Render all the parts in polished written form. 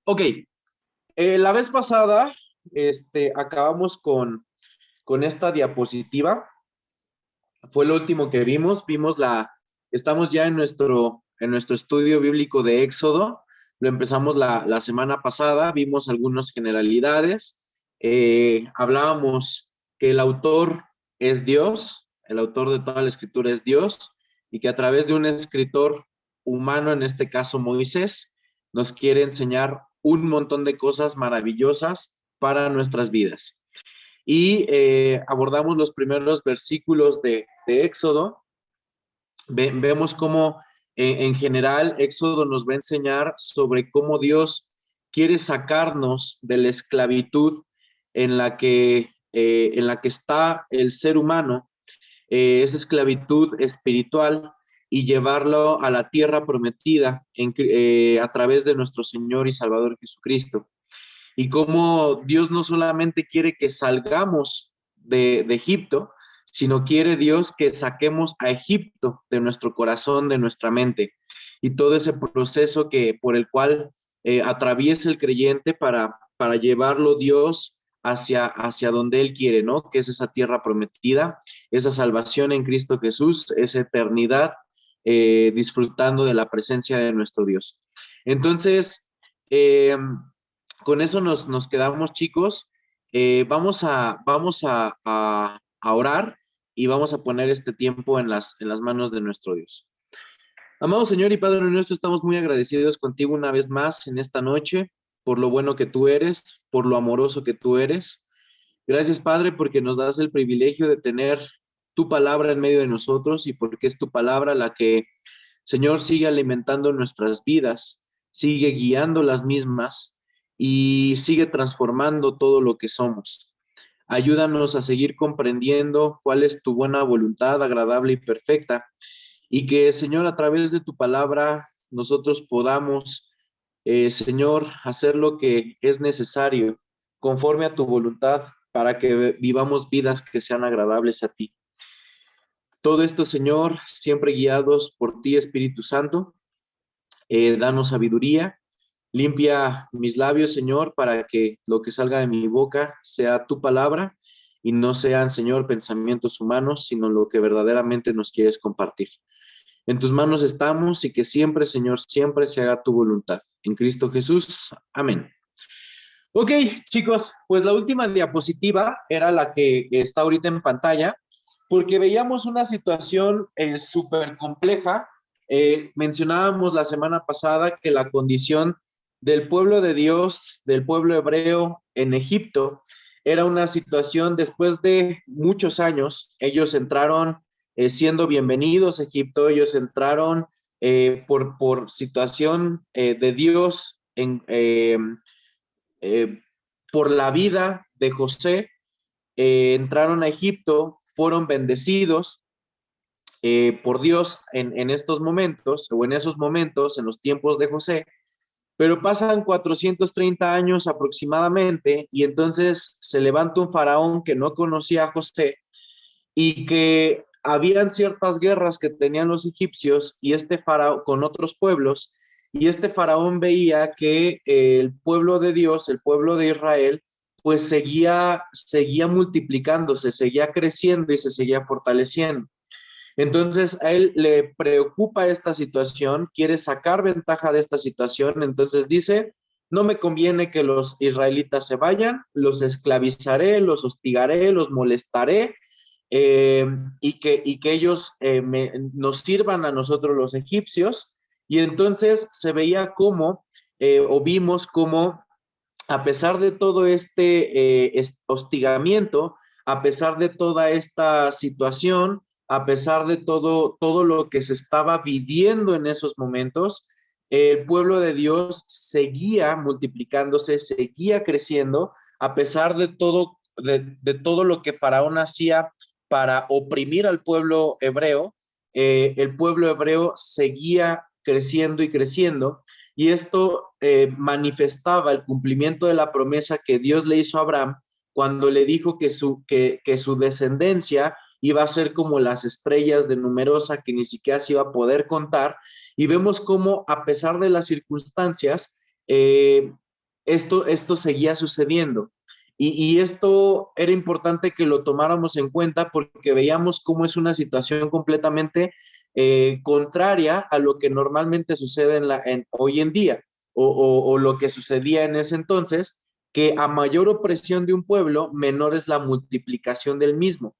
Ok, la vez pasada acabamos con esta diapositiva. Fue lo último que vimos. Estamos ya en nuestro estudio bíblico de Éxodo. Lo empezamos la semana pasada. Vimos algunas generalidades. Hablábamos que el autor es Dios, el autor de toda la escritura es Dios, y que a través de un escritor humano, en este caso Moisés, nos quiere enseñar un montón de cosas maravillosas para nuestras vidas. Y abordamos los primeros versículos de Éxodo. Vemos cómo en general Éxodo nos va a enseñar sobre cómo Dios quiere sacarnos de la esclavitud en la que está el ser humano, esa esclavitud espiritual, y llevarlo a la tierra prometida a través de nuestro Señor y Salvador Jesucristo. Y cómo Dios no solamente quiere que salgamos de Egipto, sino quiere Dios que saquemos a Egipto de nuestro corazón, de nuestra mente, y todo ese proceso por el cual atraviesa el creyente para llevarlo Dios hacia donde Él quiere, ¿no? Que es esa tierra prometida, esa salvación en Cristo Jesús, esa eternidad disfrutando de la presencia de nuestro Dios. Entonces, con eso nos quedamos, chicos. Vamos a orar y vamos a poner este tiempo en las manos de nuestro Dios. Amado Señor y Padre nuestro, estamos muy agradecidos contigo una vez más en esta noche, por lo bueno que tú eres, por lo amoroso que tú eres. Gracias, Padre, porque nos das el privilegio de tener tu palabra en medio de nosotros, y porque es tu palabra la que, Señor, sigue alimentando nuestras vidas, sigue guiando las mismas y sigue transformando todo lo que somos. Ayúdanos a seguir comprendiendo cuál es tu buena voluntad, agradable y perfecta, y que, Señor, a través de tu palabra nosotros podamos, Señor, hacer lo que es necesario conforme a tu voluntad, para que vivamos vidas que sean agradables a ti. Todo esto, Señor, siempre guiados por ti, Espíritu Santo. Danos sabiduría, limpia mis labios, Señor, para que lo que salga de mi boca sea tu palabra y no sean, Señor, pensamientos humanos, sino lo que verdaderamente nos quieres compartir. En tus manos estamos, y que siempre, Señor, siempre se haga tu voluntad. En Cristo Jesús. Amén. Ok, chicos, pues la última diapositiva era la que está ahorita en pantalla, porque veíamos una situación súper compleja. Mencionábamos la semana pasada que la condición del pueblo de Dios, del pueblo hebreo en Egipto, era una situación después de muchos años. Ellos entraron siendo bienvenidos a Egipto, ellos entraron por situación de Dios eh, por la vida de José. Entraron a Egipto, fueron bendecidos por Dios en estos momentos, o en esos momentos, en los tiempos de José, pero pasan 430 años aproximadamente, y entonces se levanta un faraón que no conocía a José, y que habían ciertas guerras que tenían los egipcios y este faraón con otros pueblos, y este faraón veía que el pueblo de Dios, el pueblo de Israel, pues seguía multiplicándose, seguía creciendo y se seguía fortaleciendo. Entonces a él le preocupa esta situación, quiere sacar ventaja de esta situación. Entonces dice: no me conviene que los israelitas se vayan, los esclavizaré, los hostigaré, los molestaré, y que ellos nos sirvan a nosotros los egipcios. Y entonces se veía cómo, o vimos cómo, a pesar de todo hostigamiento, a pesar de toda esta situación, a pesar de todo lo que se estaba viviendo en esos momentos, el pueblo de Dios seguía multiplicándose, seguía creciendo, a pesar de todo lo que Faraón hacía para oprimir al pueblo hebreo. El pueblo hebreo seguía creciendo y creciendo, y esto manifestaba el cumplimiento de la promesa que Dios le hizo a Abraham cuando le dijo que su descendencia iba a ser como las estrellas de numerosa, que ni siquiera se iba a poder contar. Y vemos cómo, a pesar de las circunstancias, esto seguía sucediendo. Y esto era importante que lo tomáramos en cuenta porque veíamos cómo es una situación completamente contraria a lo que normalmente sucede hoy en día o lo que sucedía en ese entonces, que a mayor opresión de un pueblo, menor es la multiplicación del mismo.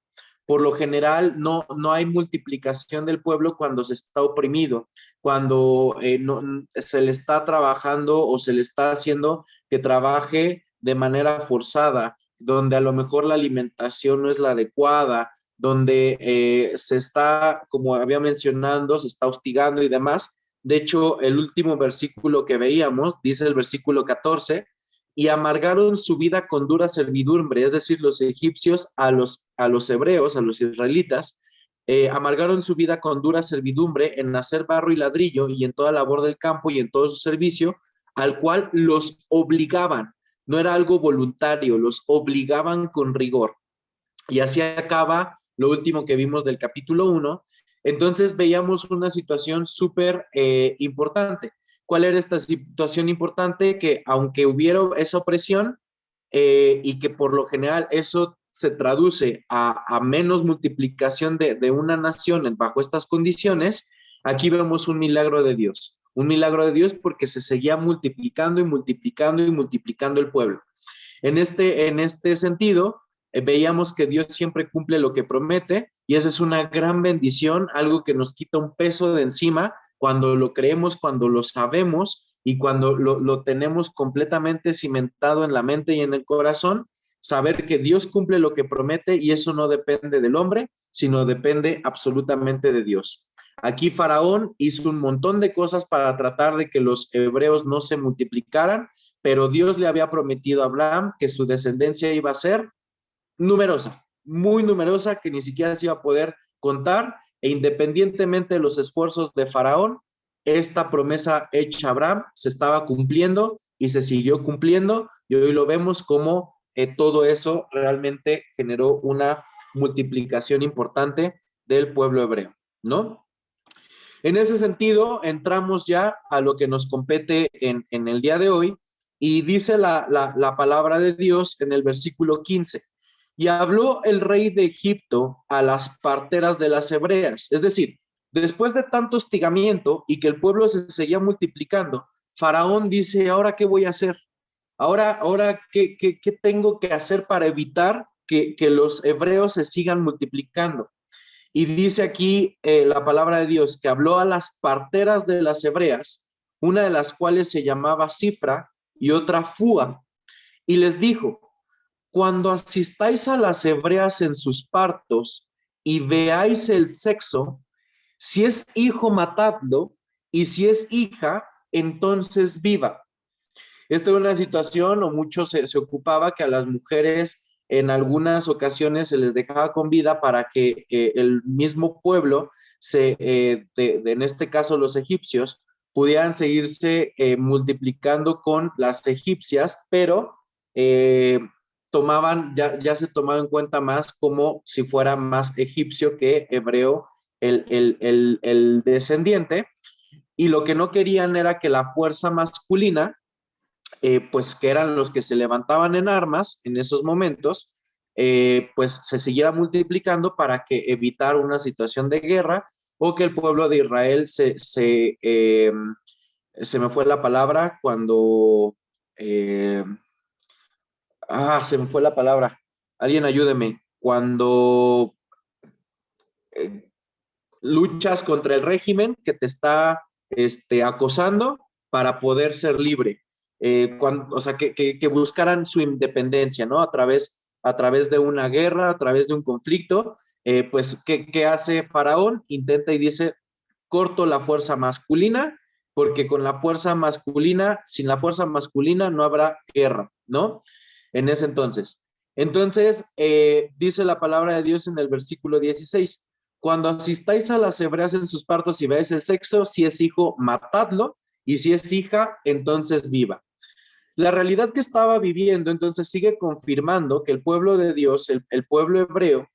Por lo general, no hay multiplicación del pueblo cuando se está oprimido, cuando no, se le está trabajando o se le está haciendo que trabaje de manera forzada, donde a lo mejor la alimentación no es la adecuada, donde se está, como había mencionado, se está hostigando y demás. De hecho, el último versículo que veíamos, dice el versículo 14, y amargaron su vida con dura servidumbre, es decir, los egipcios a los hebreos, a los israelitas, amargaron su vida con dura servidumbre en hacer barro y ladrillo y en toda labor del campo y en todo su servicio, al cual los obligaban. No era algo voluntario, los obligaban con rigor. Y así acaba lo último que vimos del capítulo 1. Entonces veíamos una situación súper importante. ¿Cuál era esta situación importante? Que aunque hubiera esa opresión y que por lo general eso se traduce a menos multiplicación de una nación bajo estas condiciones, aquí vemos un milagro de Dios. Un milagro de Dios porque se seguía multiplicando y multiplicando y multiplicando el pueblo. En este sentido, veíamos que Dios siempre cumple lo que promete y esa es una gran bendición, algo que nos quita un peso de encima cuando lo creemos, cuando lo sabemos y cuando lo tenemos completamente cimentado en la mente y en el corazón, saber que Dios cumple lo que promete y eso no depende del hombre, sino depende absolutamente de Dios. Aquí Faraón hizo un montón de cosas para tratar de que los hebreos no se multiplicaran, pero Dios le había prometido a Abraham que su descendencia iba a ser numerosa, muy numerosa, que ni siquiera se iba a poder contar, e independientemente de los esfuerzos de Faraón, esta promesa hecha a Abraham se estaba cumpliendo y se siguió cumpliendo, y hoy lo vemos como todo eso realmente generó una multiplicación importante del pueblo hebreo, ¿no? En ese sentido, entramos ya a lo que nos compete en el día de hoy y dice la palabra de Dios en el versículo 15. Y habló el rey de Egipto a las parteras de las hebreas. Es decir, después de tanto hostigamiento y que el pueblo se seguía multiplicando, Faraón dice, ¿ahora qué voy a hacer? Ahora ¿qué tengo que hacer para evitar que los hebreos se sigan multiplicando? Y dice aquí la palabra de Dios que habló a las parteras de las hebreas, una de las cuales se llamaba Cifra y otra Fúa, y les dijo, cuando asistáis a las hebreas en sus partos y veáis el sexo, si es hijo, matadlo, y si es hija, entonces viva. Esta era una situación, o mucho se ocupaba que a las mujeres en algunas ocasiones se les dejaba con vida para que el mismo pueblo, en este caso los egipcios, pudieran seguirse multiplicando con las egipcias, pero eh, ya se tomaba en cuenta más como si fuera más egipcio que hebreo el descendiente, y lo que no querían era que la fuerza masculina pues que eran los que se levantaban en armas en esos momentos, pues se siguiera multiplicando para que evitar una situación de guerra o que el pueblo de Israel se me fue la palabra cuando, eh, se me fue la palabra, alguien ayúdeme, cuando eh, luchas contra el régimen que te está acosando para poder ser libre. O sea, que buscaran su independencia, ¿no? A través de una guerra, a través de un conflicto, pues, ¿qué hace Faraón? Intenta y dice, corto la fuerza masculina, porque con la fuerza masculina, sin la fuerza masculina no habrá guerra, ¿no? En ese entonces. Entonces, dice la palabra de Dios en el versículo 16, cuando asistáis a las hebreas en sus partos y veáis el sexo, si es hijo, matadlo, y si es hija, entonces viva. La realidad que estaba viviendo entonces sigue confirmando que el pueblo de Dios, el pueblo hebreo,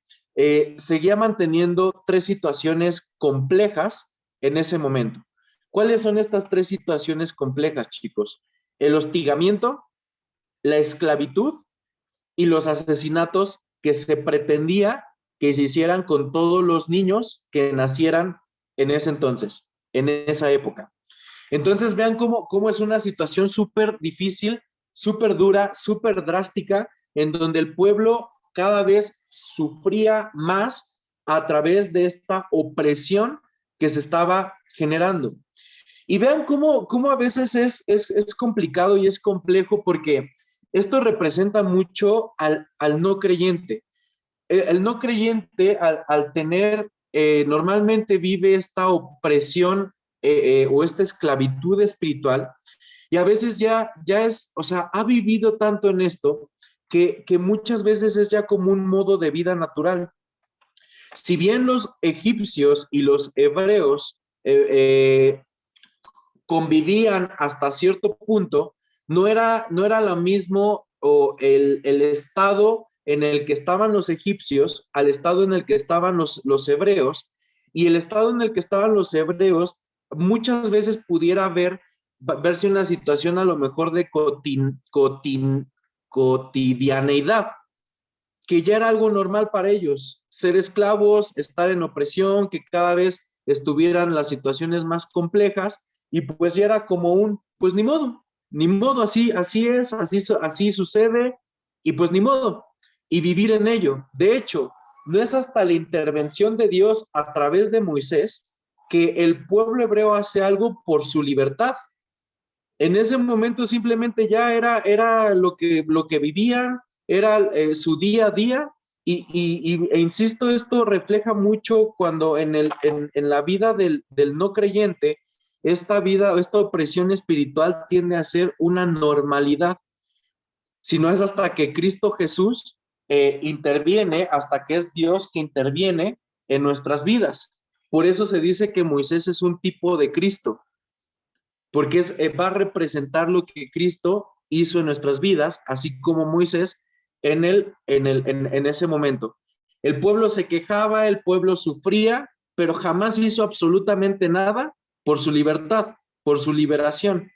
seguía manteniendo tres situaciones complejas en ese momento. ¿Cuáles son estas tres situaciones complejas, chicos? El hostigamiento, la esclavitud y los asesinatos que se pretendía que se hicieran con todos los niños que nacieran en ese entonces, en esa época. Entonces vean cómo es una situación súper difícil, súper dura, súper drástica, en donde el pueblo cada vez sufría más a través de esta opresión que se estaba generando. Y vean cómo a veces es complicado y es complejo porque esto representa mucho al no creyente. El no creyente al tener, normalmente vive esta opresión o esta esclavitud espiritual y a veces ya es, o sea, ha vivido tanto en esto que muchas veces es ya como un modo de vida natural. Si bien los egipcios y los hebreos convivían hasta cierto punto, no era lo mismo o el estado en el que estaban los egipcios al estado en el que estaban los hebreos, y el estado en el que estaban los hebreos muchas veces pudiera verse una situación a lo mejor de cotidianeidad, que ya era algo normal para ellos, ser esclavos, estar en opresión, que cada vez estuvieran las situaciones más complejas, y pues ya era como pues ni modo, así es, así sucede, y pues ni modo, y vivir en ello. De hecho, no es hasta la intervención de Dios a través de Moisés que el pueblo hebreo hace algo por su libertad. En ese momento simplemente ya era lo que vivían, era su día a día, e insisto, esto refleja mucho cuando en la vida del no creyente, esta opresión espiritual tiende a ser una normalidad, si no es hasta que Cristo Jesús interviene, hasta que es Dios que interviene en nuestras vidas. Por eso se dice que Moisés es un tipo de Cristo, porque va a representar lo que Cristo hizo en nuestras vidas, así como Moisés en ese momento. El pueblo se quejaba, el pueblo sufría, pero jamás hizo absolutamente nada por su libertad, por su liberación.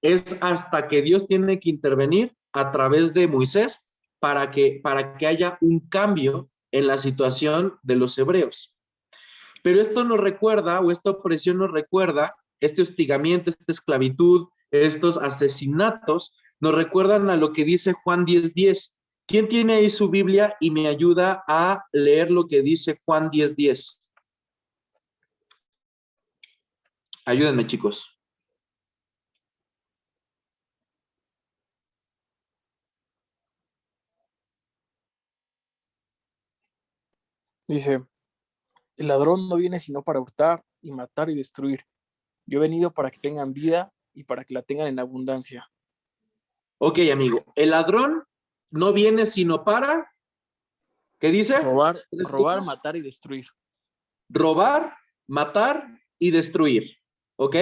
Es hasta que Dios tiene que intervenir a través de Moisés para que haya un cambio en la situación de los hebreos. Pero esto nos recuerda, o esta opresión nos recuerda, este hostigamiento, esta esclavitud, estos asesinatos, nos recuerdan a lo que dice Juan 10:10. ¿Quién tiene ahí su Biblia y me ayuda a leer lo que dice Juan 10:10? Ayúdenme, chicos. Dice, el ladrón no viene sino para hurtar y matar y destruir. Yo he venido para que tengan vida y para que la tengan en abundancia. Ok, amigo. El ladrón no viene sino para, ¿qué dice? Robar, matar y destruir. Robar, matar y destruir. ¿Ok?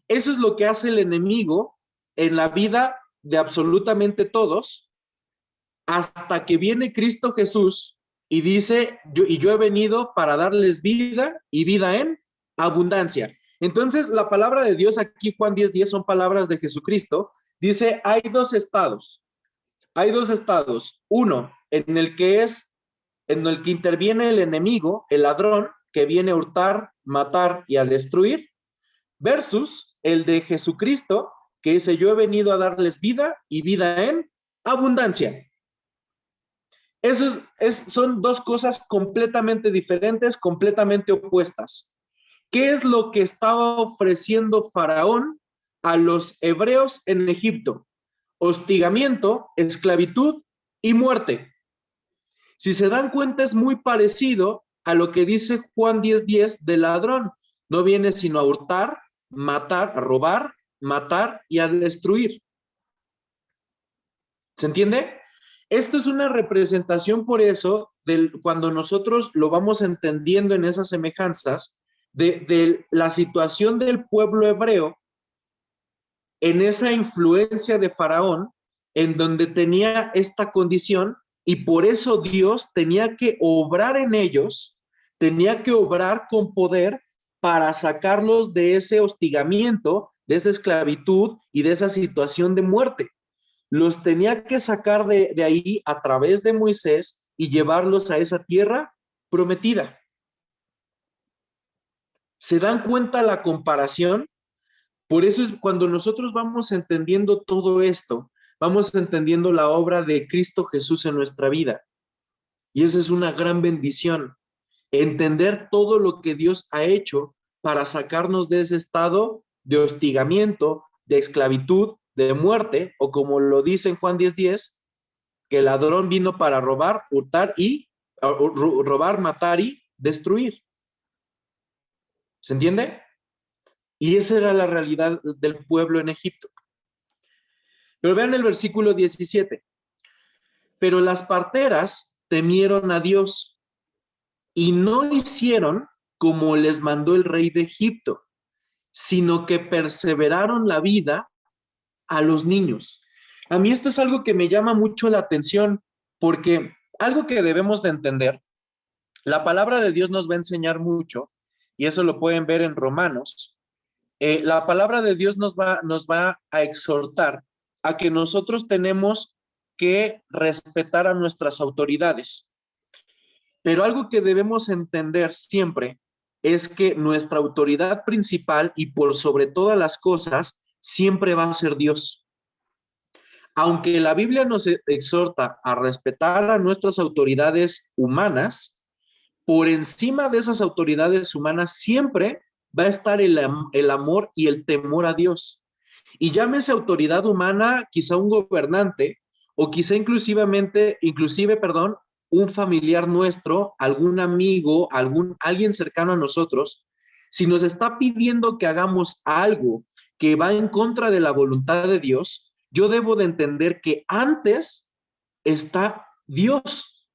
Eso es lo que hace el enemigo en la vida de absolutamente todos, hasta que viene Cristo Jesús y dice, yo he venido para darles vida y vida en abundancia. Entonces, la palabra de Dios aquí, Juan 10:10, son palabras de Jesucristo. Dice, hay dos estados. Uno, en el que interviene el enemigo, el ladrón, que viene a hurtar, matar y a destruir, versus el de Jesucristo, que dice, yo he venido a darles vida y vida en abundancia. Son dos cosas completamente diferentes, completamente opuestas. ¿Qué es lo que estaba ofreciendo Faraón a los hebreos en Egipto? Hostigamiento, esclavitud y muerte. Si se dan cuenta, es muy parecido a lo que dice Juan 10:10 del ladrón. No viene sino a hurtar, matar, a robar, matar y a destruir. ¿Se entiende? Esto es una representación, por eso, cuando nosotros lo vamos entendiendo en esas semejanzas, de la situación del pueblo hebreo en esa influencia de Faraón, en donde tenía esta condición, y por eso Dios tenía que obrar en ellos, tenía que obrar con poder para sacarlos de ese hostigamiento, de esa esclavitud y de esa situación de muerte. los tenía que sacar de ahí a través de Moisés y llevarlos a esa tierra prometida. ¿Se dan cuenta la comparación? Por eso es cuando nosotros vamos entendiendo todo esto, vamos entendiendo la obra de Cristo Jesús en nuestra vida. Y esa es una gran bendición, entender todo lo que Dios ha hecho para sacarnos de ese estado de hostigamiento, de esclavitud, de muerte, o como lo dice en Juan 10:10, que el ladrón vino para robar, hurtar y robar, matar y destruir. ¿Se entiende? Y esa era la realidad del pueblo en Egipto. Pero vean el versículo 17. Pero las parteras temieron a Dios y no hicieron como les mandó el rey de Egipto, sino que perseveraron la vida a los niños. A mí esto es algo que me llama mucho la atención, porque algo que debemos de entender, la palabra de Dios nos va a enseñar mucho, y eso lo pueden ver en Romanos. La palabra de Dios nos va a exhortar a que nosotros tenemos que respetar a nuestras autoridades. Pero algo que debemos entender siempre es que nuestra autoridad principal y por sobre todas las cosas siempre va a ser Dios. Aunque la Biblia nos exhorta a respetar a nuestras autoridades humanas, por encima de esas autoridades humanas siempre va a estar el amor y el temor a Dios. Y llámese autoridad humana, quizá un gobernante, o quizá un familiar nuestro, algún amigo, alguien cercano a nosotros, si nos está pidiendo que hagamos algo que va en contra de la voluntad de Dios, yo debo de entender que antes está Dios.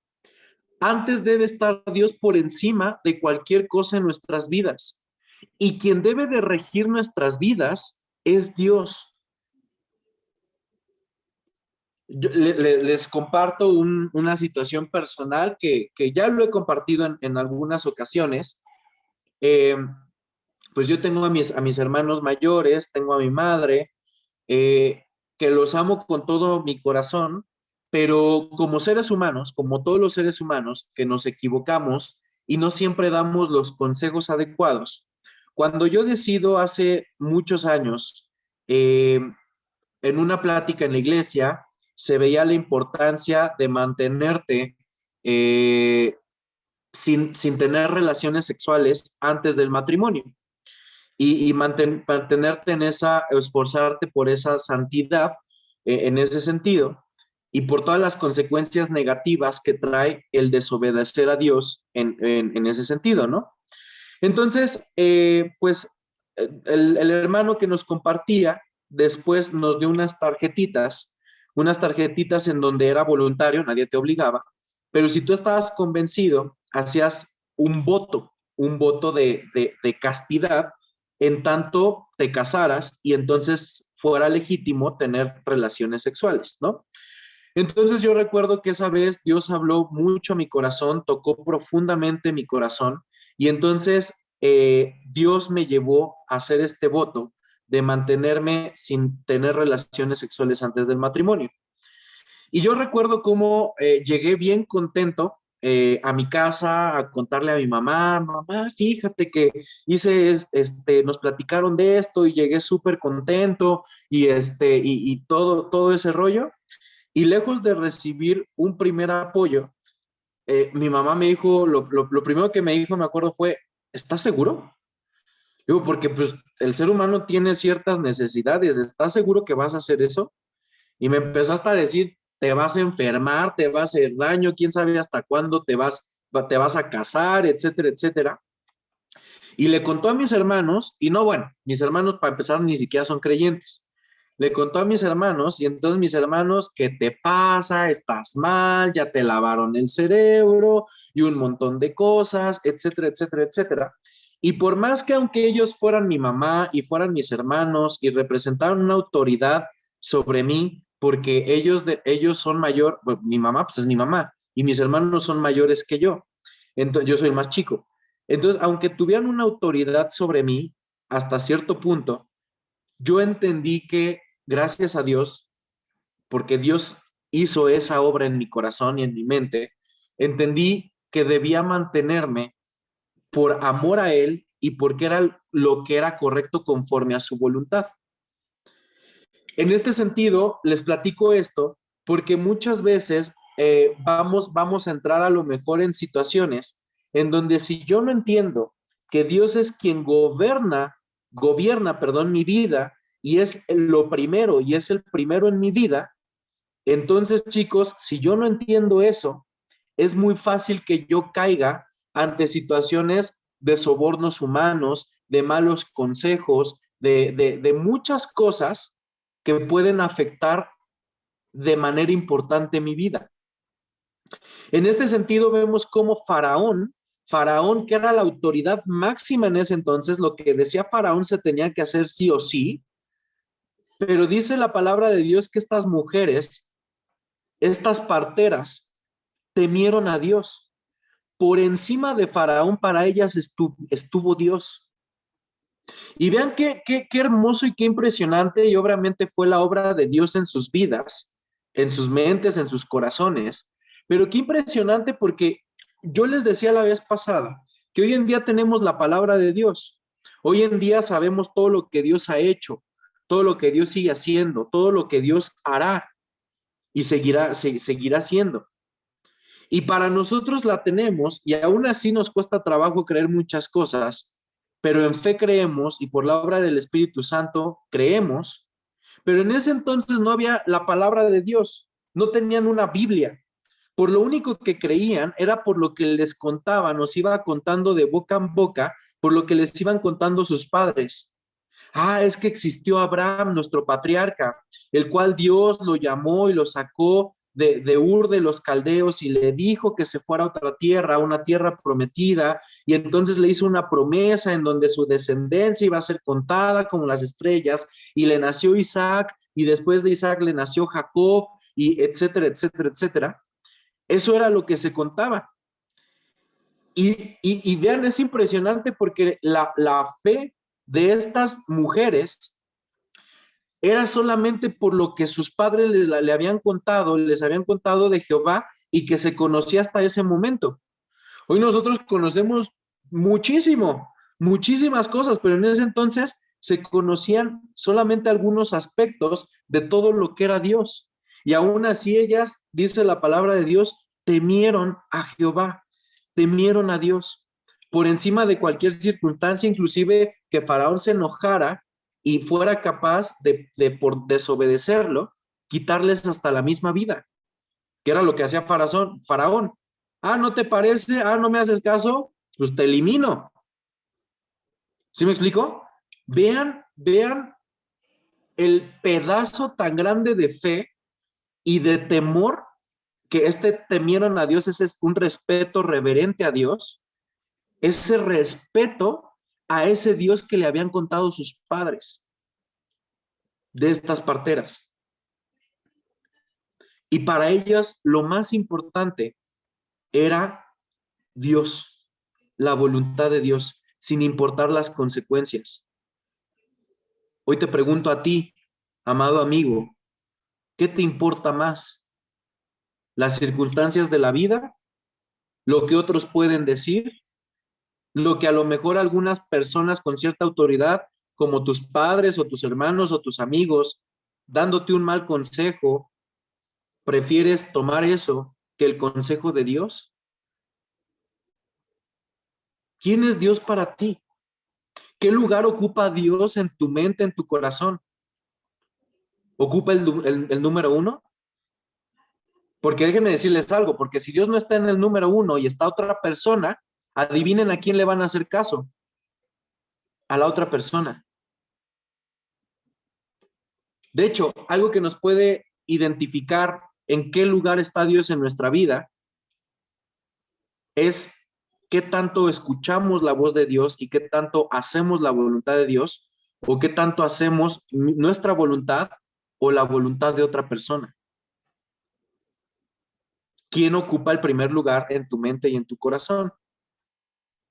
Antes debe estar Dios por encima de cualquier cosa en nuestras vidas. Y quien debe de regir nuestras vidas es Dios. Les comparto una situación personal que ya lo he compartido en algunas ocasiones. Eh, pues yo tengo a mis hermanos mayores, tengo a mi madre, que los amo con todo mi corazón, pero como seres humanos, como todos los seres humanos, que nos equivocamos y no siempre damos los consejos adecuados. Cuando yo decido hace muchos años, en una plática en la iglesia, se veía la importancia de mantenerte sin tener relaciones sexuales antes del matrimonio y mantenerte en esa, esforzarte por esa santidad en ese sentido y por todas las consecuencias negativas que trae el desobedecer a Dios en ese sentido, ¿no? Entonces, pues el hermano que nos compartía después nos dio unas tarjetitas en donde era voluntario, nadie te obligaba, pero si tú estabas convencido, hacías un voto de castidad en tanto te casaras y entonces fuera legítimo tener relaciones sexuales, ¿no? Entonces yo recuerdo que esa vez Dios habló mucho a mi corazón, tocó profundamente mi corazón y entonces Dios me llevó a hacer este voto de mantenerme sin tener relaciones sexuales antes del matrimonio. Y yo recuerdo cómo llegué bien contento a mi casa a contarle a mi mamá, mamá, fíjate que nos platicaron de esto y llegué súper contento y todo ese rollo. Y lejos de recibir un primer apoyo, mi mamá me dijo, lo primero que me dijo, me acuerdo, fue, ¿estás seguro? Digo, porque pues el ser humano tiene ciertas necesidades, ¿estás seguro que vas a hacer eso? Y me empezó hasta a decir, te vas a enfermar, te va a hacer daño, quién sabe hasta cuándo te vas a casar, etcétera, etcétera. Y le contó a mis hermanos, y no, bueno, mis hermanos para empezar ni siquiera son creyentes. Le contó a mis hermanos, y entonces mis hermanos, ¿qué te pasa? Estás mal, ya te lavaron el cerebro, y un montón de cosas, etcétera, etcétera, etcétera. Y por más que aunque ellos fueran mi mamá y fueran mis hermanos y representaran una autoridad sobre mí, porque ellos son mayor, pues, mi mamá pues es mi mamá, y mis hermanos son mayores que yo. Entonces, yo soy el más chico. Entonces, aunque tuvieran una autoridad sobre mí, hasta cierto punto, yo entendí que, gracias a Dios, porque Dios hizo esa obra en mi corazón y en mi mente, entendí que debía mantenerme por amor a Él y porque era lo que era correcto conforme a su voluntad. En este sentido, les platico esto porque muchas veces vamos a entrar a lo mejor en situaciones en donde si yo no entiendo que Dios es quien gobierna, perdón, mi vida y es lo primero y es el primero en mi vida, entonces, chicos, si yo no entiendo eso, es muy fácil que yo caiga ante situaciones de sobornos humanos, de malos consejos, de muchas cosas que pueden afectar de manera importante mi vida. En este sentido, vemos cómo Faraón, que era la autoridad máxima en ese entonces, lo que decía Faraón se tenía que hacer sí o sí, pero dice la palabra de Dios que estas mujeres, estas parteras, temieron a Dios. Por encima de Faraón, para ellas estuvo Dios. Y vean qué hermoso y qué impresionante, y obviamente fue la obra de Dios en sus vidas, en sus mentes, en sus corazones. Pero qué impresionante porque yo les decía la vez pasada que hoy en día tenemos la palabra de Dios. Hoy en día sabemos todo lo que Dios ha hecho, todo lo que Dios sigue haciendo, todo lo que Dios hará y seguirá haciendo. Y para nosotros la tenemos y aún así nos cuesta trabajo creer muchas cosas, pero en fe creemos y por la obra del Espíritu Santo creemos, pero en ese entonces no había la palabra de Dios, no tenían una Biblia. Por lo único que creían era por lo que les contaban, nos iba contando de boca en boca, por lo que les iban contando sus padres. Ah, es que existió Abraham, nuestro patriarca, el cual Dios lo llamó y lo sacó de Ur de los Caldeos y le dijo que se fuera a otra tierra, a una tierra prometida, y entonces le hizo una promesa en donde su descendencia iba a ser contada como las estrellas, y le nació Isaac, y después de Isaac le nació Jacob, y etcétera, etcétera, etcétera. Eso era lo que se contaba. Y vean, es impresionante porque la fe de estas mujeres era solamente por lo que sus padres le habían contado, les habían contado de Jehová y que se conocía hasta ese momento. Hoy nosotros conocemos muchísimo, muchísimas cosas, pero en ese entonces se conocían solamente algunos aspectos de todo lo que era Dios. Y aún así ellas, dice la palabra de Dios, temieron a Jehová, temieron a Dios por encima de cualquier circunstancia, inclusive que Faraón se enojara y fuera capaz por desobedecerlo, quitarles hasta la misma vida, que era lo que hacía Faraón. Ah, ¿no te parece? Ah, ¿no me haces caso? Pues te elimino. ¿Sí me explico? Vean el pedazo tan grande de fe y de temor que temieron a Dios, ese es un respeto reverente a Dios, ese respeto a ese Dios que le habían contado sus padres de estas parteras. Y para ellas lo más importante era Dios, la voluntad de Dios, sin importar las consecuencias. Hoy te pregunto a ti, amado amigo, ¿qué te importa más? ¿Las circunstancias de la vida? ¿Lo que otros pueden decir? ¿Lo que a lo mejor algunas personas con cierta autoridad, como tus padres o tus hermanos o tus amigos, dándote un mal consejo, prefieres tomar eso que el consejo de Dios? ¿Quién es Dios para ti? ¿Qué lugar ocupa Dios en tu mente, en tu corazón? ¿Ocupa el número uno? Porque déjenme decirles algo, porque si Dios no está en el número uno y está otra persona, adivinen a quién le van a hacer caso, a la otra persona. De hecho, algo que nos puede identificar en qué lugar está Dios en nuestra vida es qué tanto escuchamos la voz de Dios y qué tanto hacemos la voluntad de Dios o qué tanto hacemos nuestra voluntad o la voluntad de otra persona. ¿Quién ocupa el primer lugar en tu mente y en tu corazón?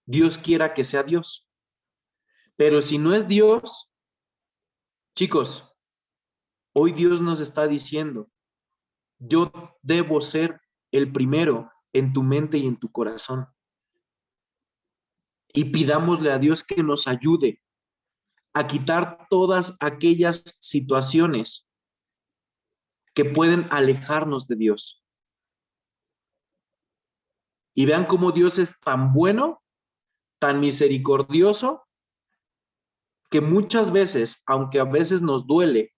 Dios quiera que sea Dios. Pero si no es Dios, chicos, hoy Dios nos está diciendo, Yo debo ser el primero en tu mente y en tu corazón. Y pidámosle a Dios que nos ayude a quitar todas aquellas situaciones que pueden alejarnos de Dios. Y vean cómo Dios es tan bueno, tan misericordioso, que muchas veces, aunque a veces nos duele,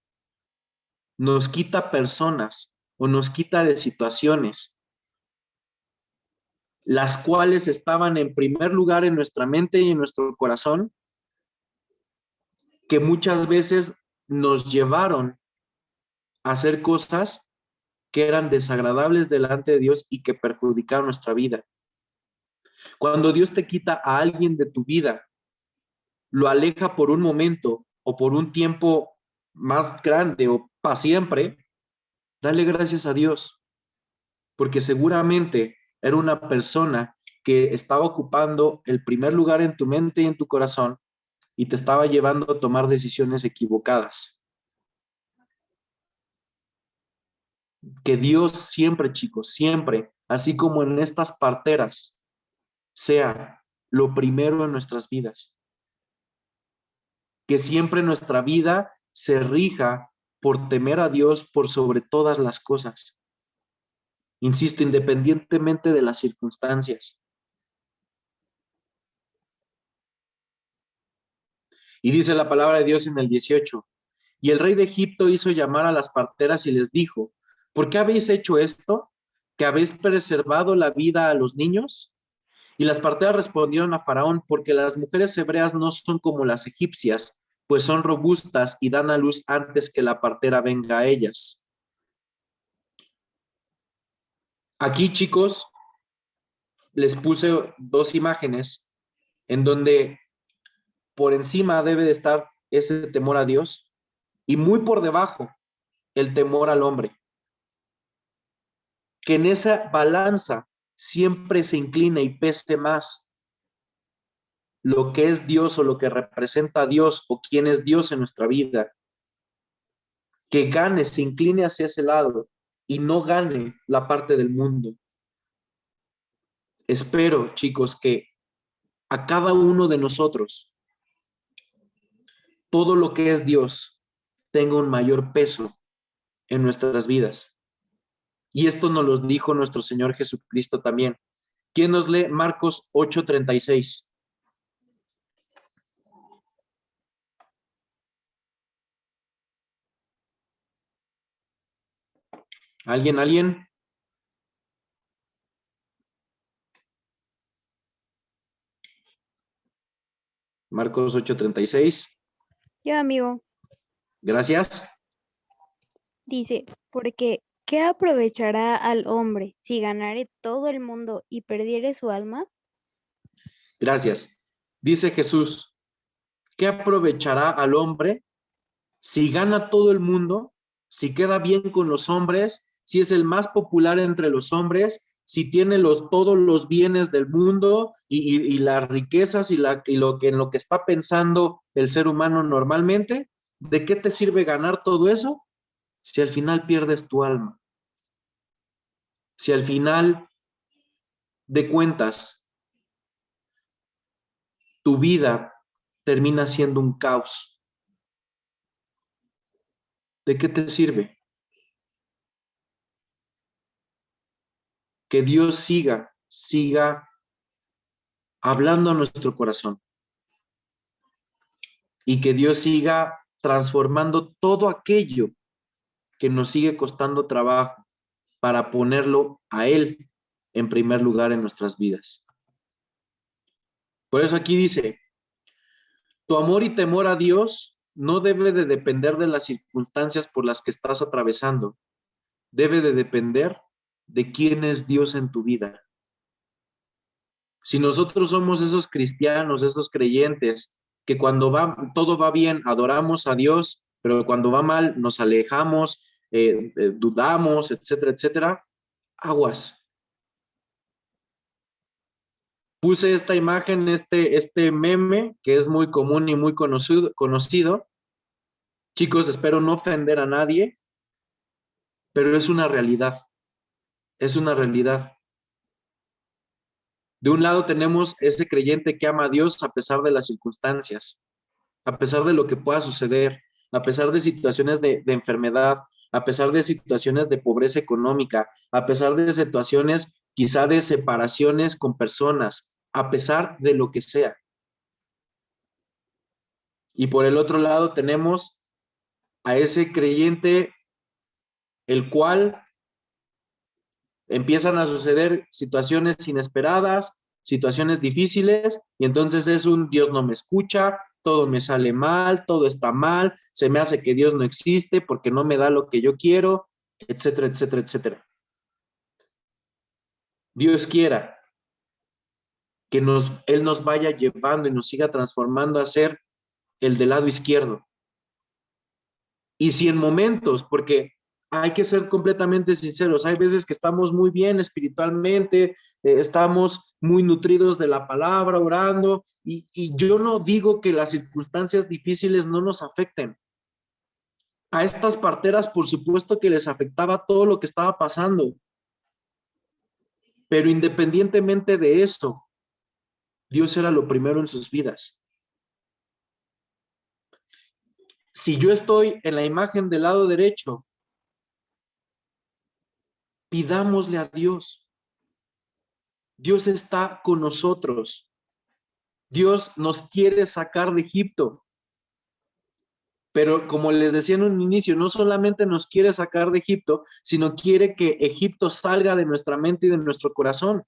nos quita personas o nos quita de situaciones, las cuales estaban en primer lugar en nuestra mente y en nuestro corazón, que muchas veces nos llevaron a hacer cosas que eran desagradables delante de Dios y que perjudicaron nuestra vida. Cuando Dios te quita a alguien de tu vida, lo aleja por un momento o por un tiempo más grande o para siempre, dale gracias a Dios, porque seguramente era una persona que estaba ocupando el primer lugar en tu mente y en tu corazón y te estaba llevando a tomar decisiones equivocadas. Que Dios siempre, chicos, siempre, así como en estas parteras, sea lo primero en nuestras vidas. Que siempre nuestra vida se rija por temer a Dios por sobre todas las cosas. Insisto, independientemente de las circunstancias. Y dice la palabra de Dios en el 18, y el rey de Egipto hizo llamar a las parteras y les dijo, ¿por qué habéis hecho esto? ¿Que habéis preservado la vida a los niños? Y las parteras respondieron a Faraón, porque las mujeres hebreas no son como las egipcias, pues son robustas y dan a luz antes que la partera venga a ellas. Aquí, chicos, les puse dos imágenes en donde por encima debe de estar ese temor a Dios y muy por debajo el temor al hombre. Que en esa balanza siempre se incline y pese más lo que es Dios o lo que representa a Dios o quién es Dios en nuestra vida. Que gane, se incline hacia ese lado y no gane la parte del mundo. Espero, chicos, que a cada uno de nosotros todo lo que es Dios tenga un mayor peso en nuestras vidas. Y esto nos lo dijo nuestro Señor Jesucristo también. ¿Quién nos lee Marcos 8:36? ¿Alguien? ¿Alguien? Marcos 8:36. Yo, amigo, Gracias. dice, porque ¿qué aprovechará al hombre si ganare todo el mundo y perdiere su alma? Gracias. Dice Jesús, ¿qué aprovechará al hombre si gana todo el mundo, si queda bien con los hombres, si es el más popular entre los hombres, si tiene todos los bienes del mundo y las riquezas y lo que en lo que está pensando el ser humano normalmente? ¿De qué te sirve ganar todo eso si al final pierdes tu alma? Si al final de cuentas tu vida termina siendo un caos. ¿De qué te sirve? Que Dios siga hablando a nuestro corazón y que Dios siga transformando todo aquello que nos sigue costando trabajo para ponerlo a Él en primer lugar en nuestras vidas. Por eso aquí dice, tu amor y temor a Dios no debe de depender de las circunstancias por las que estás atravesando, debe de depender de quién es Dios en tu vida. Si nosotros somos esos cristianos, esos creyentes, que cuando todo va bien, adoramos a Dios, pero cuando va mal, nos alejamos, dudamos, etcétera, etcétera, aguas. Puse esta imagen, este meme, que es muy común y muy conocido. Chicos, espero no ofender a nadie, pero es una realidad, es una realidad. De un lado tenemos ese creyente que ama a Dios a pesar de las circunstancias, a pesar de lo que pueda suceder, a pesar de situaciones de enfermedad, a pesar de situaciones de pobreza económica, a pesar de situaciones quizá de separaciones con personas, a pesar de lo que sea. Y por el otro lado tenemos a ese creyente el cual empiezan a suceder situaciones inesperadas, situaciones difíciles, y entonces es un Dios no me escucha, todo me sale mal, todo está mal, se me hace que Dios no existe porque no me da lo que yo quiero, etcétera, etcétera, etcétera. Dios quiera que Él nos vaya llevando y nos siga transformando a ser el del lado izquierdo. Y si en momentos, porque hay que ser completamente sinceros, hay veces que estamos muy bien espiritualmente, estamos muy nutridos de la palabra, orando, y yo no digo que las circunstancias difíciles no nos afecten. A estas parteras, por supuesto que les afectaba todo lo que estaba pasando, pero independientemente de eso, Dios era lo primero en sus vidas. Si yo estoy en la imagen del lado derecho, pidámosle a Dios. Dios está con nosotros. Dios nos quiere sacar de Egipto. Pero como les decía en un inicio, no solamente nos quiere sacar de Egipto, sino quiere que Egipto salga de nuestra mente y de nuestro corazón.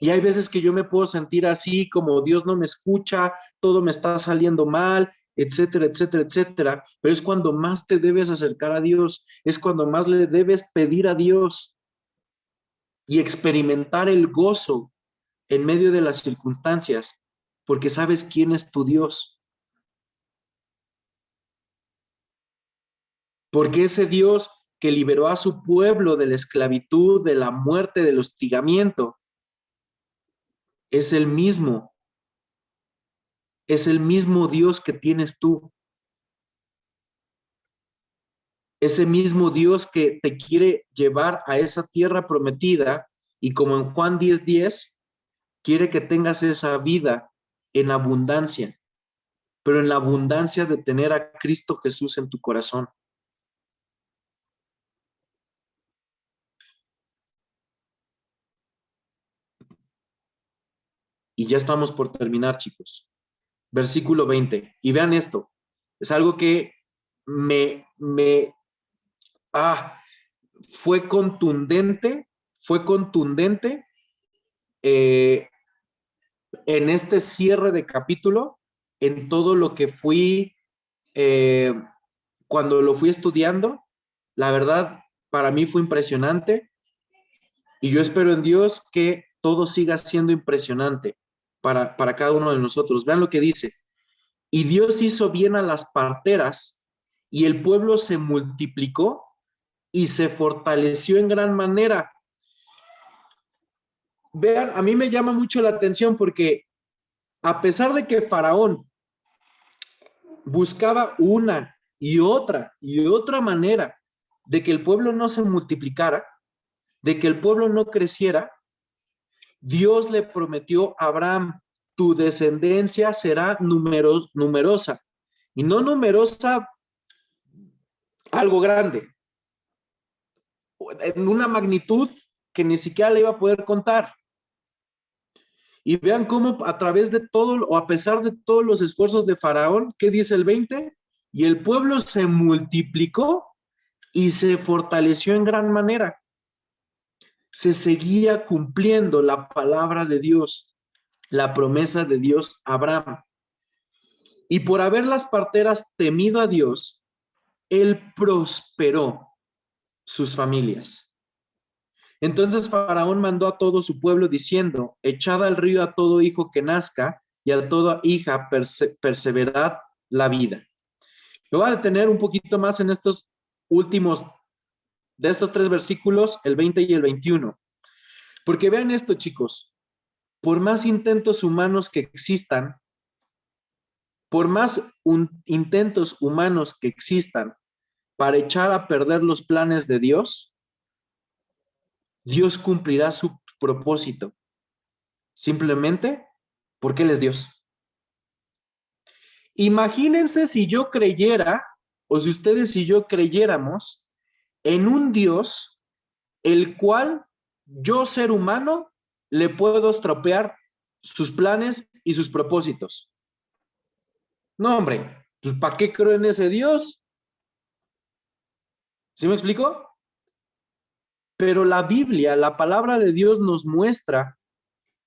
Y hay veces que yo me puedo sentir así, como Dios no me escucha, todo me está saliendo mal, etcétera, etcétera, etcétera. Pero es cuando más te debes acercar a Dios, es cuando más le debes pedir a Dios y experimentar el gozo en medio de las circunstancias, porque sabes quién es tu Dios. Porque ese Dios que liberó a su pueblo de la esclavitud, de la muerte, del hostigamiento, es el mismo Dios que tienes tú. Ese mismo Dios que te quiere llevar a esa tierra prometida y como en Juan 10:10, quiere que tengas esa vida en abundancia, pero en la abundancia de tener a Cristo Jesús en tu corazón. Y ya estamos por terminar, chicos. Versículo 20. Y vean esto. Es algo que ah, fue contundente, eh, en este cierre de capítulo, en todo lo que fui, eh, cuando lo fui estudiando, la verdad, para mí fue impresionante y yo espero en Dios que todo siga siendo impresionante para cada uno de nosotros. Vean lo que dice. Y Dios hizo bien a las parteras y el pueblo se multiplicó y se fortaleció en gran manera. Vean, a mí me llama mucho la atención porque a pesar de que Faraón buscaba una y otra manera de que el pueblo no se multiplicara, de que el pueblo no creciera, Dios le prometió a Abraham, tu descendencia será numerosa, y no numerosa algo grande, en una magnitud que ni siquiera le iba a poder contar. Y vean cómo a través de todo, o a pesar de todos los esfuerzos de Faraón, ¿qué dice el 20? Y el pueblo se multiplicó y se fortaleció en gran manera. Se seguía cumpliendo la palabra de Dios, la promesa de Dios a Abraham. Y por haber las parteras temido a Dios, él prosperó sus familias. Entonces Faraón mandó a todo su pueblo diciendo, echad al río a todo hijo que nazca y a toda hija perseverad la vida. Me voy a detener un poquito más en estos últimos, de estos 3 versículos, el 20 y el 21. Porque vean esto, chicos, por más intentos humanos que existan, por más intentos humanos que existan, para echar a perder los planes de Dios, Dios cumplirá su propósito, simplemente porque Él es Dios. Imagínense si yo creyera, o si ustedes y yo creyéramos en un Dios el cual yo, ser humano, le puedo estropear sus planes y sus propósitos. No, hombre, pues ¿para qué creo en ese Dios? ¿Sí me explico? Pero la Biblia, la palabra de Dios nos muestra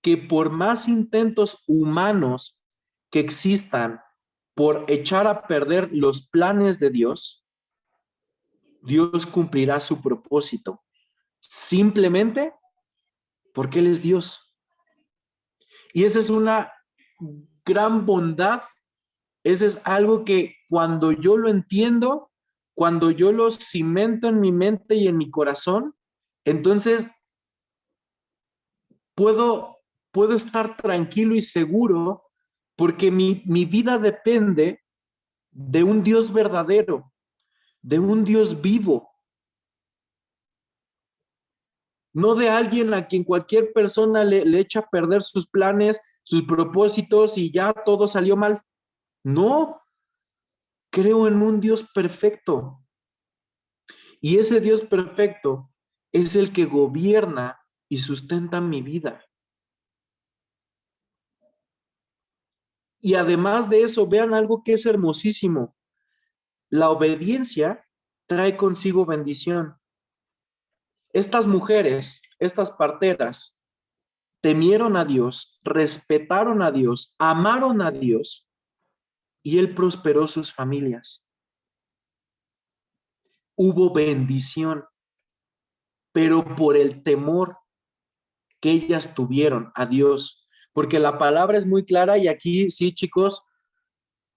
que por más intentos humanos que existan por echar a perder los planes de Dios, Dios cumplirá su propósito, simplemente porque Él es Dios. Y esa es una gran bondad, ese es algo que cuando yo lo entiendo, cuando yo lo cimento en mi mente y en mi corazón, entonces puedo, puedo estar tranquilo y seguro porque mi vida depende de un Dios verdadero, de un Dios vivo, no de alguien a quien cualquier persona le echa a perder sus planes, sus propósitos y ya todo salió mal. No, creo en un Dios perfecto. Y ese Dios perfecto es el que gobierna y sustenta mi vida. Y además de eso, vean algo que es hermosísimo. La obediencia trae consigo bendición. Estas mujeres, estas parteras, temieron a Dios, respetaron a Dios, amaron a Dios y Él prosperó sus familias. Hubo bendición, pero por el temor que ellas tuvieron a Dios, porque la palabra es muy clara y aquí sí, chicos,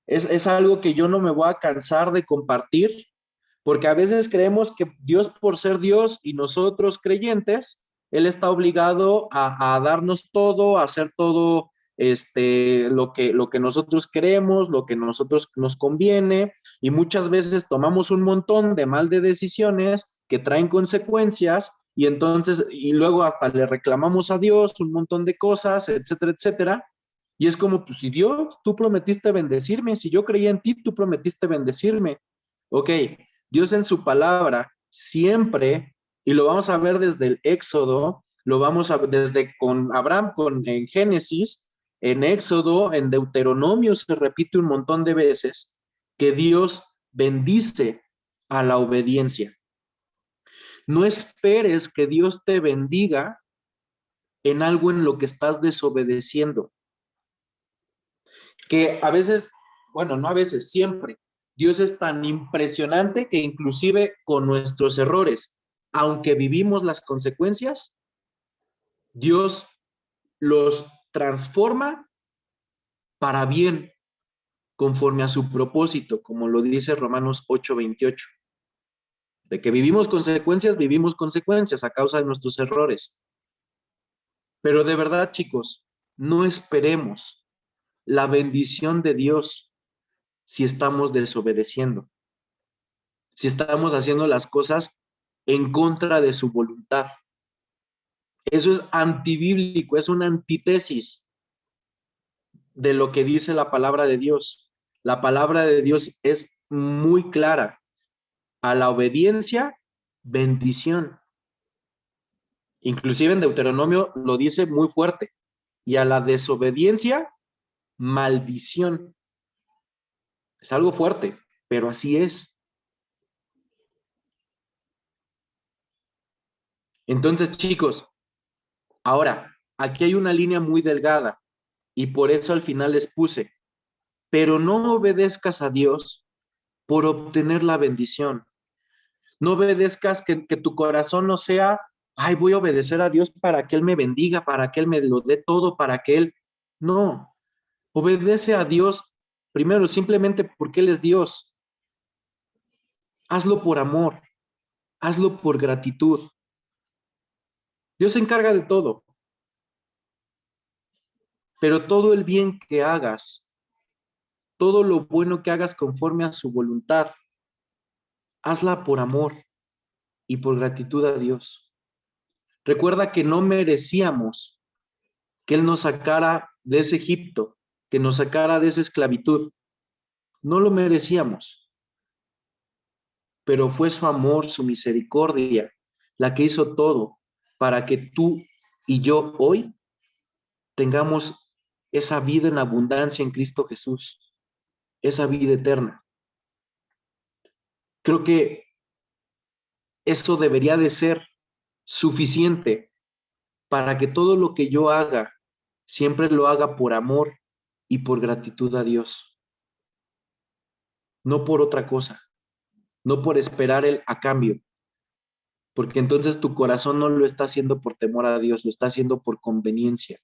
es algo que yo no me voy a cansar de compartir, porque a veces creemos que Dios por ser Dios y nosotros creyentes, Él está obligado a darnos todo, a hacer todo lo que nosotros queremos, lo que nosotros nos conviene, y muchas veces tomamos un montón de mal de decisiones que traen consecuencias, y entonces, y luego hasta le reclamamos a Dios un montón de cosas, etcétera, etcétera. Y es como, pues si Dios, tú prometiste bendecirme, si yo creía en ti, tú prometiste bendecirme. Ok, Dios en su palabra siempre, y lo vamos a ver desde el Éxodo, lo vamos a ver desde con Abraham, en Génesis, en Éxodo, en Deuteronomio se repite un montón de veces que Dios bendice a la obediencia. No esperes que Dios te bendiga en algo en lo que estás desobedeciendo. Que a veces, bueno, no a veces, siempre, Dios es tan impresionante que inclusive con nuestros errores, aunque vivimos las consecuencias, Dios los transforma para bien, conforme a su propósito, como lo dice Romanos 8:28. De que vivimos consecuencias a causa de nuestros errores. Pero de verdad, chicos, no esperemos la bendición de Dios si estamos desobedeciendo, si estamos haciendo las cosas en contra de su voluntad. Eso es antibíblico, es una antítesis de lo que dice la palabra de Dios. La palabra de Dios es muy clara. A la obediencia, bendición. Inclusive en Deuteronomio lo dice muy fuerte. Y a la desobediencia, maldición. Es algo fuerte, pero así es. Entonces, chicos, ahora, aquí hay una línea muy delgada y por eso al final les puse, pero no obedezcas a Dios por obtener la bendición. No obedezcas que tu corazón no sea, ay, voy a obedecer a Dios para que Él me bendiga, para que Él me lo dé todo, para que Él... No, obedece a Dios primero simplemente porque Él es Dios. Hazlo por amor, hazlo por gratitud. Dios se encarga de todo, pero todo el bien que hagas, todo lo bueno que hagas conforme a su voluntad, hazla por amor y por gratitud a Dios. Recuerda que no merecíamos que Él nos sacara de ese Egipto, que nos sacara de esa esclavitud. No lo merecíamos, pero fue su amor, su misericordia, la que hizo todo para que tú y yo hoy tengamos esa vida en abundancia en Cristo Jesús, esa vida eterna. Creo que eso debería de ser suficiente para que todo lo que yo haga, siempre lo haga por amor y por gratitud a Dios, no por otra cosa, no por esperar el a cambio, porque entonces tu corazón no lo está haciendo por temor a Dios, lo está haciendo por conveniencia.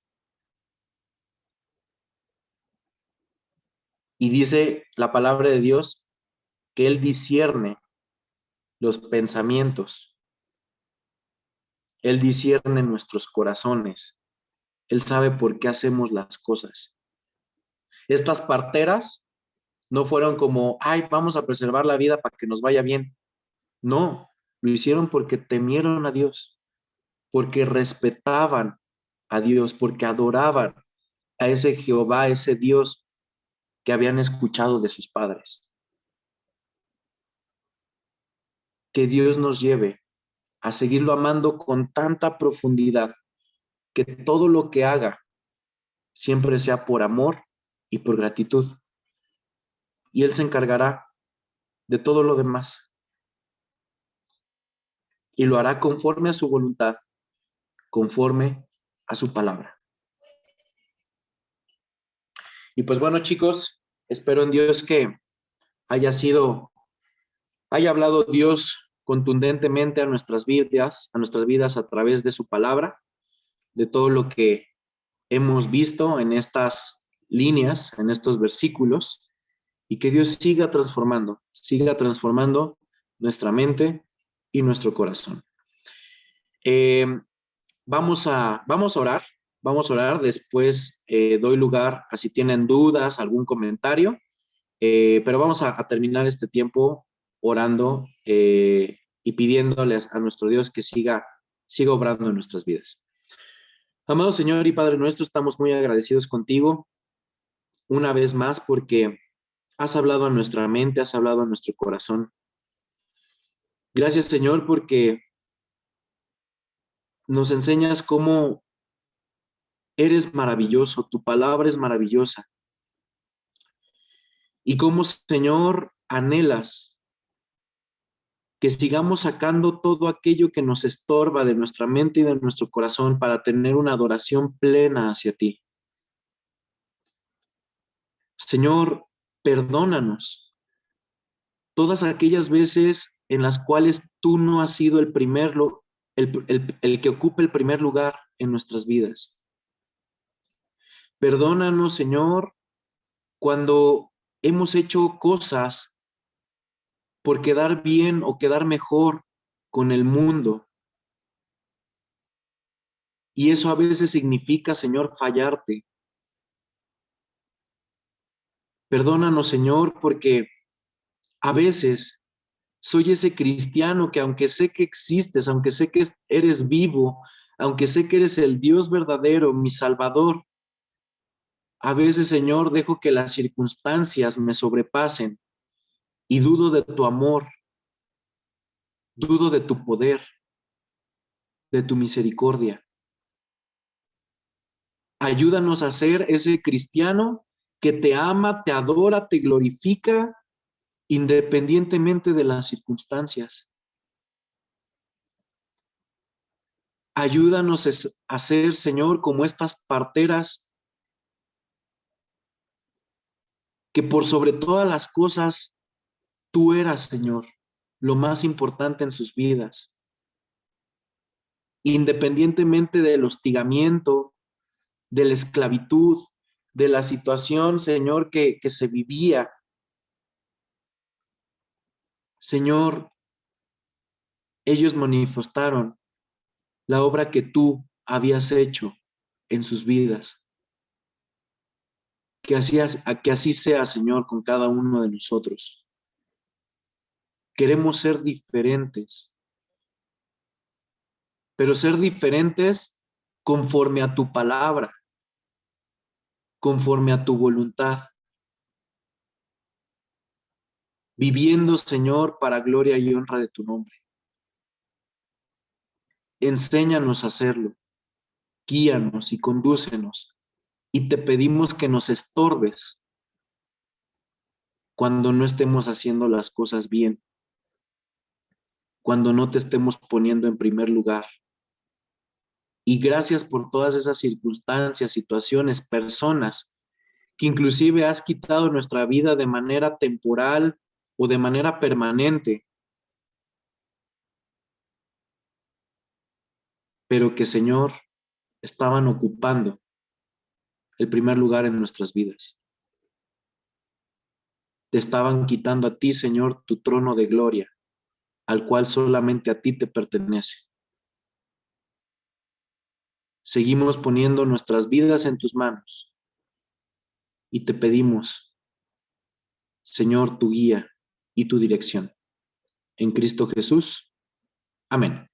Y dice la palabra de Dios que Él discierne los pensamientos, Él discierne nuestros corazones, Él sabe por qué hacemos las cosas. Estas parteras no fueron como, ay, vamos a preservar la vida para que nos vaya bien. No, lo hicieron porque temieron a Dios, porque respetaban a Dios, porque adoraban a ese Jehová, ese Dios que habían escuchado de sus padres. Que Dios nos lleve a seguirlo amando con tanta profundidad, que todo lo que haga siempre sea por amor y por gratitud. Y Él se encargará de todo lo demás. Y lo hará conforme a su voluntad, conforme a su palabra. Y pues bueno, chicos, espero en Dios que haya hablado Dios contundentemente a nuestras vidas a través de su palabra, de todo lo que hemos visto en estas líneas, en estos versículos, y que Dios siga transformando nuestra mente y nuestro corazón. Eh, vamos a orar, después doy lugar a si tienen dudas, algún comentario, pero vamos a terminar este tiempo orando y pidiéndoles a nuestro Dios que siga obrando en nuestras vidas. Amado Señor y Padre nuestro, estamos muy agradecidos contigo una vez más porque has hablado a nuestra mente, has hablado a nuestro corazón. Gracias, Señor, porque nos enseñas cómo eres maravilloso, tu palabra es maravillosa. Y cómo, Señor, anhelas que sigamos sacando todo aquello que nos estorba de nuestra mente y de nuestro corazón para tener una adoración plena hacia ti. Señor, perdónanos todas aquellas veces en las cuales tú no has sido el que ocupe el primer lugar en nuestras vidas. Perdónanos, Señor, cuando hemos hecho cosas por quedar bien o quedar mejor con el mundo. Y eso a veces significa, Señor, fallarte. Perdónanos, Señor, porque a veces soy ese cristiano que aunque sé que existes, aunque sé que eres vivo, aunque sé que eres el Dios verdadero, mi Salvador, a veces, Señor, dejo que las circunstancias me sobrepasen y dudo de tu amor, dudo de tu poder, de tu misericordia. Ayúdanos a ser ese cristiano que te ama, te adora, te glorifica, independientemente de las circunstancias. Ayúdanos a ser, Señor, como estas parteras que por sobre todas las cosas tú eras, Señor, lo más importante en sus vidas. Independientemente del hostigamiento, de la esclavitud, de la situación, Señor, que se vivía. Señor, ellos manifestaron la obra que tú habías hecho en sus vidas. Que así sea, Señor, con cada uno de nosotros. Queremos ser diferentes, pero ser diferentes conforme a tu palabra, conforme a tu voluntad, viviendo, Señor, para gloria y honra de tu nombre. Enséñanos a hacerlo, guíanos y condúcenos, y te pedimos que nos estorbes cuando no estemos haciendo las cosas bien, cuando no te estemos poniendo en primer lugar. Y gracias por todas esas circunstancias, situaciones, personas que inclusive has quitado nuestra vida de manera temporal o de manera permanente, pero que, Señor, estaban ocupando el primer lugar en nuestras vidas. Te estaban quitando a ti, Señor, tu trono de gloria, al cual solamente a ti te pertenece. Seguimos poniendo nuestras vidas en tus manos y te pedimos, Señor, tu guía y tu dirección. En Cristo Jesús. Amén.